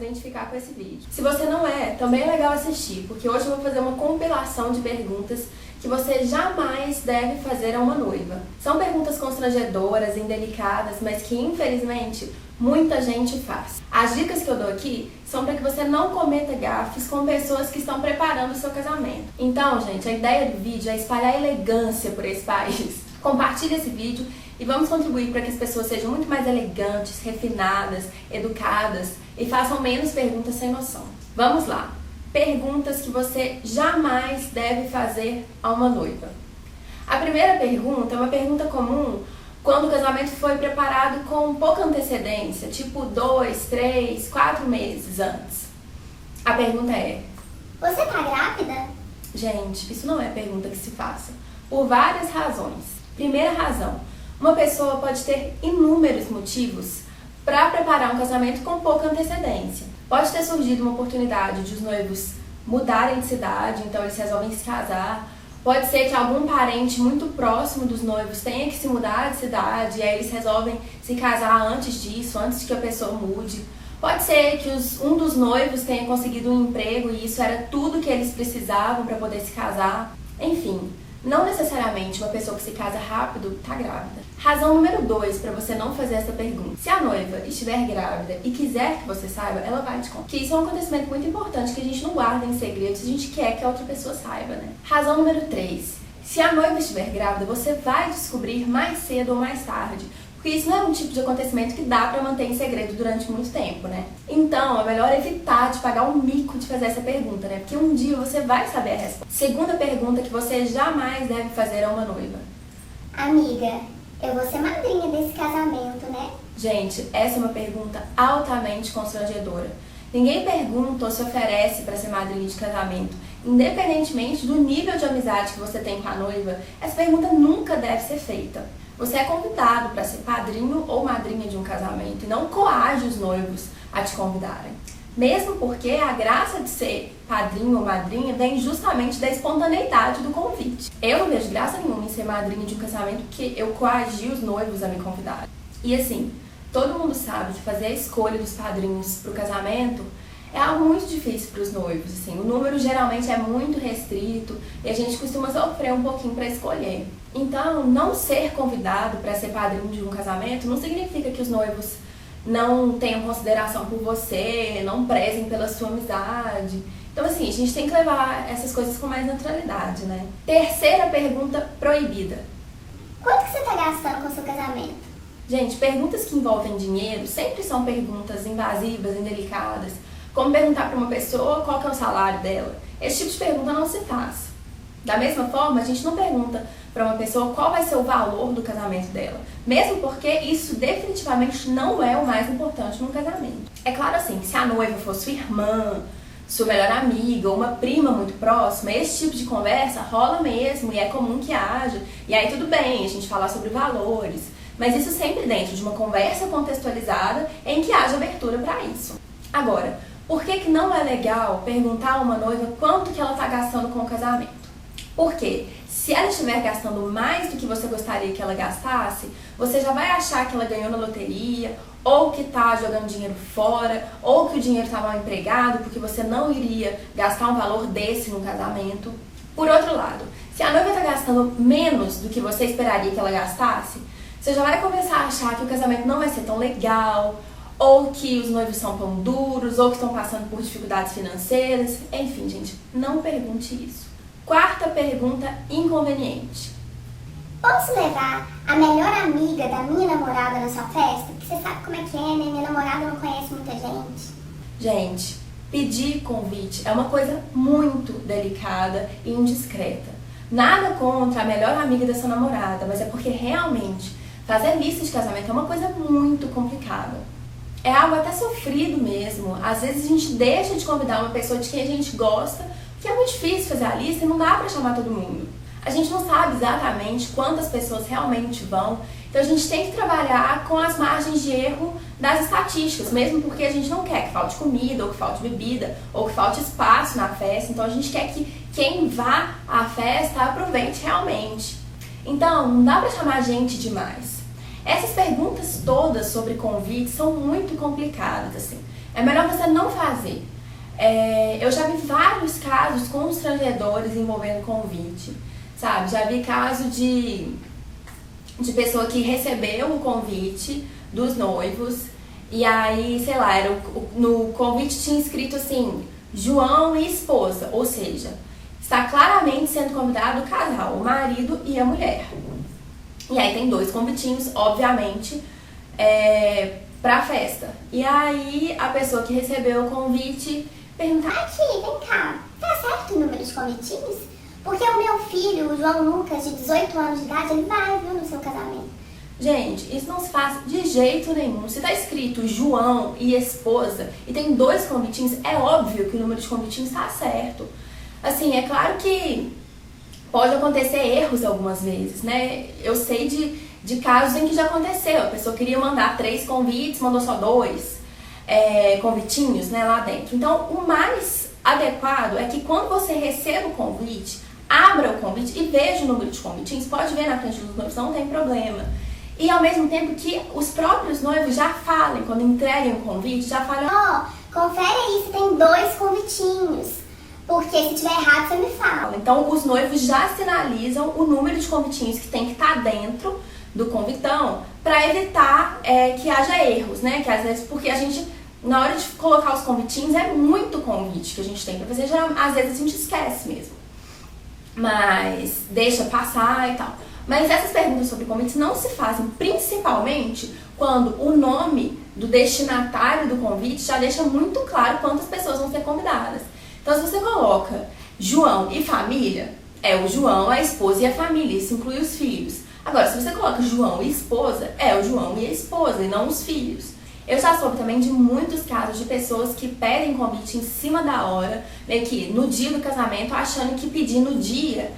identificar com esse vídeo. Se você não é, também é legal assistir, porque hoje eu vou fazer uma compilação de perguntas que você jamais deve fazer a uma noiva. São perguntas constrangedoras, indelicadas, mas que infelizmente muita gente faz. As dicas que eu dou aqui são para que você não cometa gafes com pessoas que estão preparando o seu casamento. Então, gente, a ideia do vídeo é espalhar elegância por esse país. Compartilhe esse vídeo e vamos contribuir para que as pessoas sejam muito mais elegantes, refinadas, educadas e façam menos perguntas sem noção. Vamos lá! Perguntas que você jamais deve fazer a uma noiva. A primeira pergunta é uma pergunta comum quando o casamento foi preparado com pouca antecedência, tipo 2, 3, 4 meses antes. A pergunta é: você tá grávida? Gente, isso não é pergunta que se faça, por várias razões. Primeira razão: uma pessoa pode ter inúmeros motivos para preparar um casamento com pouca antecedência. Pode ter surgido uma oportunidade de os noivos mudarem de cidade, então eles resolvem se casar. Pode ser que algum parente muito próximo dos noivos tenha que se mudar de cidade e aí eles resolvem se casar antes disso, antes que a pessoa mude. Pode ser que um dos noivos tenha conseguido um emprego e isso era tudo que eles precisavam para poder se casar. Enfim, não necessariamente uma pessoa que se casa rápido está grávida. Razão número 2 para você não fazer essa pergunta: se a noiva estiver grávida e quiser que você saiba, ela vai te contar. Que isso é um acontecimento muito importante que a gente não guarda em segredo se a gente quer que a outra pessoa saiba, né? Razão número 3: se a noiva estiver grávida, você vai descobrir mais cedo ou mais tarde. Porque isso não é um tipo de acontecimento que dá pra manter em segredo durante muito tempo, né? Então, é melhor evitar de pagar o mico de fazer essa pergunta, né? Porque um dia você vai saber a resposta. Segunda pergunta que você jamais deve fazer a uma noiva: amiga, eu vou ser madrinha desse casamento, né? Gente, essa é uma pergunta altamente constrangedora. Ninguém pergunta ou se oferece para ser madrinha de casamento. Independentemente do nível de amizade que você tem com a noiva, essa pergunta nunca deve ser feita. Você é convidado para ser padrinho ou madrinha de um casamento e não coage os noivos a te convidarem. Mesmo porque a graça de ser padrinho ou madrinha vem justamente da espontaneidade do convite. Eu não vejo graça nenhuma em ser madrinha de um casamento porque eu coagi os noivos a me convidarem. E assim, todo mundo sabe que fazer a escolha dos padrinhos para o casamento é algo muito difícil para os noivos. Assim, o número geralmente é muito restrito e a gente costuma sofrer um pouquinho para escolher. Então, não ser convidado para ser padrinho de um casamento não significa que os noivos não tenham consideração por você, não prezem pela sua amizade. Então, assim, a gente tem que levar essas coisas com mais naturalidade, né? Terceira pergunta proibida: quanto que você tá gastando com o seu casamento? Gente, perguntas que envolvem dinheiro sempre são perguntas invasivas, indelicadas. Como perguntar para uma pessoa qual que é o salário dela. Esse tipo de pergunta não se faz. Da mesma forma, a gente não pergunta para uma pessoa qual vai ser o valor do casamento dela. Mesmo porque isso definitivamente não é o mais importante num casamento. É claro assim, que se a noiva for sua irmã, sua melhor amiga ou uma prima muito próxima, esse tipo de conversa rola mesmo e é comum que haja. E aí tudo bem a gente falar sobre valores. Mas isso sempre dentro de uma conversa contextualizada em que haja abertura para isso. Agora, por que não é legal perguntar a uma noiva quanto que ela está gastando com o casamento? Porque se ela estiver gastando mais do que você gostaria que ela gastasse, você já vai achar que ela ganhou na loteria, ou que está jogando dinheiro fora, ou que o dinheiro está mal empregado, porque você não iria gastar um valor desse num casamento. Por outro lado, se a noiva está gastando menos do que você esperaria que ela gastasse, você já vai começar a achar que o casamento não vai ser tão legal, ou que os noivos são pão duros, ou que estão passando por dificuldades financeiras. Enfim, gente, não pergunte isso. Quarta pergunta inconveniente: posso levar a melhor amiga da minha namorada na sua festa? Porque você sabe como é que é, né? Minha namorada não conhece muita gente. Gente, pedir convite é uma coisa muito delicada e indiscreta. Nada contra a melhor amiga da sua namorada, mas é porque realmente fazer lista de casamento é uma coisa muito complicada. É algo até sofrido mesmo. Às vezes a gente deixa de convidar uma pessoa de quem a gente gosta, porque é muito difícil fazer a lista e não dá pra chamar todo mundo. A gente não sabe exatamente quantas pessoas realmente vão, então a gente tem que trabalhar com as margens de erro das estatísticas, mesmo porque a gente não quer que falte comida, ou que falte bebida, ou que falte espaço na festa, então a gente quer que quem vá à festa aproveite realmente. Então, não dá pra chamar gente demais. Essas perguntas todas sobre convite são muito complicadas, assim. é melhor você não fazer. Eu já vi vários casos constrangedores envolvendo convite, sabe? Já vi caso de pessoa que recebeu o convite dos noivos e aí, sei lá, no convite tinha escrito assim, João e esposa, ou seja, está claramente sendo convidado o casal, o marido e a mulher. E aí tem 2 convitinhos, obviamente, pra festa. E aí a pessoa que recebeu o convite pergunta: aqui, vem cá, tá certo o número de convitinhos? Porque o meu filho, o João Lucas, de 18 anos de idade, ele vai, viu, no seu casamento. Gente, isso não se faz de jeito nenhum. Se tá escrito João e esposa e tem 2 convitinhos, é óbvio que o número de convitinhos tá certo. Assim, é claro que pode acontecer erros algumas vezes, né? Eu sei de casos em que já aconteceu. A pessoa queria mandar 3 convites, mandou só 2 convitinhos, né, lá dentro. Então, o mais adequado é que quando você receba o convite, abra o convite e veja o número de convitinhos. Pode ver na frente dos noivos, não tem problema. E ao mesmo tempo que os próprios noivos já falem, quando entreguem o convite, já falem: confere aí se tem 2 convitinhos. Porque se tiver errado, você me fala. Então, os noivos já sinalizam o número de convitinhos que tem que estar dentro do convitão para evitar que haja erros, né? Que às vezes, porque a gente, na hora de colocar os convitinhos, é muito convite que a gente tem para fazer. Às vezes a gente esquece mesmo. Mas deixa passar e tal. Mas essas perguntas sobre convites não se fazem principalmente quando o nome do destinatário do convite já deixa muito claro quantas pessoas vão ser convidadas. Então, se você coloca João e família, é o João, a esposa e a família, isso inclui os filhos. Agora, se você coloca João e esposa, é o João e a esposa, e não os filhos. Eu já soube também de muitos casos de pessoas que pedem convite em cima da hora, meio que no dia do casamento, achando que pedir no dia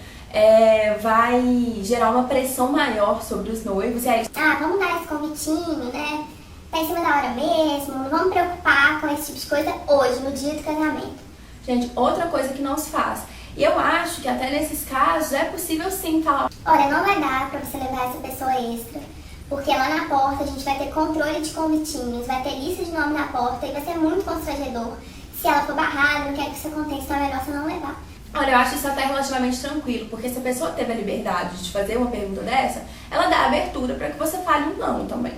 vai gerar uma pressão maior sobre os noivos. E aí, vamos dar esse convitinho, né? Tá em cima da hora mesmo, não vamos preocupar com esse tipo de coisa hoje, no dia do casamento. Gente, outra coisa que não se faz. E eu acho que até nesses casos é possível sim falar: olha, não vai dar pra você levar essa pessoa extra, porque lá na porta a gente vai ter controle de convitinhos, vai ter lista de nome na porta e vai ser muito constrangedor. Se ela for barrada, não quero que isso aconteça, então é melhor você não levar. Olha, eu acho isso até relativamente tranquilo, porque se a pessoa teve a liberdade de fazer uma pergunta dessa, ela dá abertura para que você fale um não também.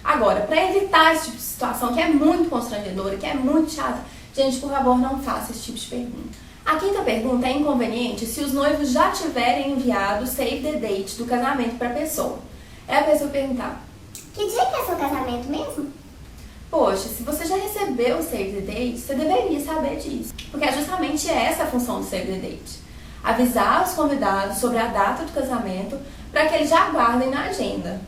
Agora, para evitar esse tipo de situação que é muito constrangedora, que é muito chata, gente, por favor, não faça esse tipo de pergunta. A 5ª pergunta é inconveniente se os noivos já tiverem enviado o save the date do casamento para a pessoa. É a pessoa perguntar: que dia que é seu casamento mesmo? Poxa, se você já recebeu o save the date, você deveria saber disso. Porque é justamente essa a função do save the date. Avisar os convidados sobre a data do casamento para que eles já guardem na agenda.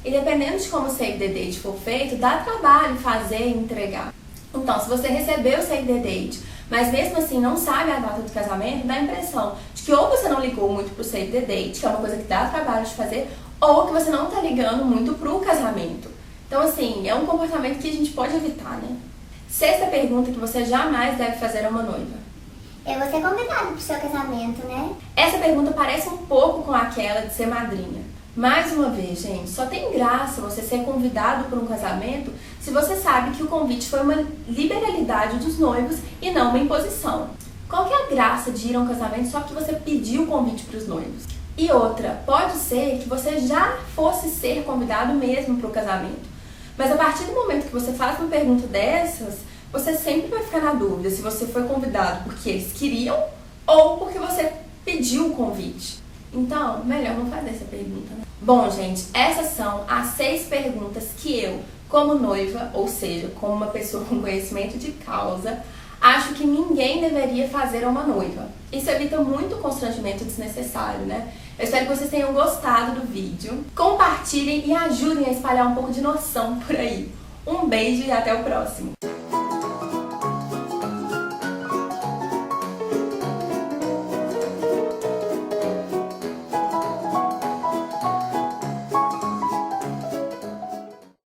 E dependendo de como o save the date for feito, dá trabalho fazer e entregar. Então, se você recebeu o save the date, mas mesmo assim não sabe a data do casamento, dá a impressão de que ou você não ligou muito pro save the date, que é uma coisa que dá trabalho de fazer, ou que você não tá ligando muito pro casamento. Então, assim, é um comportamento que a gente pode evitar, né? 6ª pergunta que você jamais deve fazer a uma noiva: eu vou ser convidada pro seu casamento, né? Essa pergunta parece um pouco com aquela de ser madrinha. Mais uma vez, gente, só tem graça você ser convidado para um casamento se você sabe que o convite foi uma liberalidade dos noivos e não uma imposição. Qual que é a graça de ir a um casamento só que você pediu o convite para os noivos? E outra, pode ser que você já fosse ser convidado mesmo para o casamento, mas a partir do momento que você faz uma pergunta dessas, você sempre vai ficar na dúvida se você foi convidado porque eles queriam ou porque você pediu o convite. Então, melhor não fazer essa pergunta, né? Bom, gente, essas são as 6 perguntas que eu, como noiva, ou seja, como uma pessoa com conhecimento de causa, acho que ninguém deveria fazer a uma noiva. Isso evita muito constrangimento desnecessário, né? Eu espero que vocês tenham gostado do vídeo. Compartilhem e ajudem a espalhar um pouco de noção por aí. Um beijo e até o próximo!